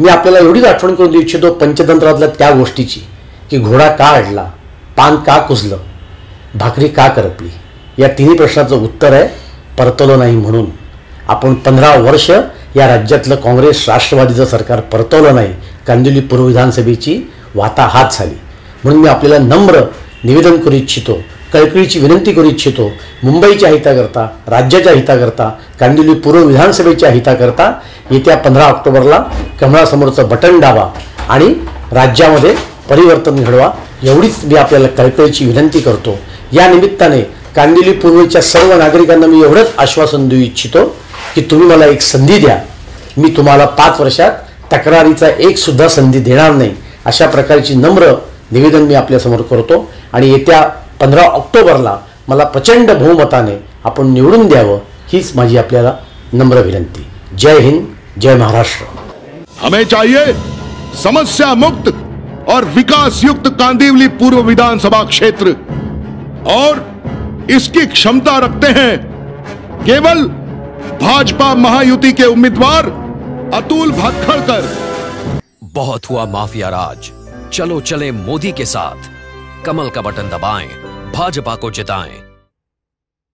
मी आपल्याला एवढीच आठवण करून देऊ इच्छितो पंचतंत्रातल्या त्या गोष्टीची की घोडा का अडला, पान का कुजलं, भाकरी का करपली. या तिन्ही प्रश्नाचं उत्तर आहे परतवलं नाही म्हणून. आपण 15 वर्ष या राज्यातलं काँग्रेस राष्ट्रवादीचं सरकार परतवलं नाही. कांदिवली पूर्व विधानसभेची वाताहात झाली. म्हणून मी आपल्याला नम्र निवेदन करू इच्छितो, कळकळीची विनंती करू इच्छितो, मुंबईच्या हिताकरता, राज्याच्या हिताकरता, कांदिवली पूर्व विधानसभेच्या हिताकरता येत्या 15 ऑक्टोबरला कमळासमोरचं बटन दाबा आणि राज्यामध्ये परिवर्तन घडवा, एवढीच मी आपल्याला कळकळीची विनंती करतो. या निमित्ताने कांदिवली पूर्वेच्या सर्व नागरिकांना मी एवढंच आश्वासन देऊ इच्छितो की तुम्ही मला एक संधी द्या, मी तुम्हाला 5 वर्षात तक्रारीचा एक सुद्धा संधी देणार नाही. अशा प्रकारची नम्र निवेदन मी आपल्यासमोर करतो आणि येत्या 15 ऑक्टोबरला मला प्रचंड बहुमताने आपण निवडून द्यावं, हीच माझी आपल्याला नम्र विनंती. जय हिंद, जय महाराष्ट्र. हमें चाहिए समस्या मुक्त और विकास युक्त कांदिवली पूर्व विधानसभा क्षेत्र, और इसकी क्षमता रखते हैं केवल भाजपा महायुति के उम्मीदवार अतुल भातखळकर. बहुत हुआ माफिया राज, चलो चले मोदी के साथ. कमल का बटन दबाएं, भाजपा को जिताएं.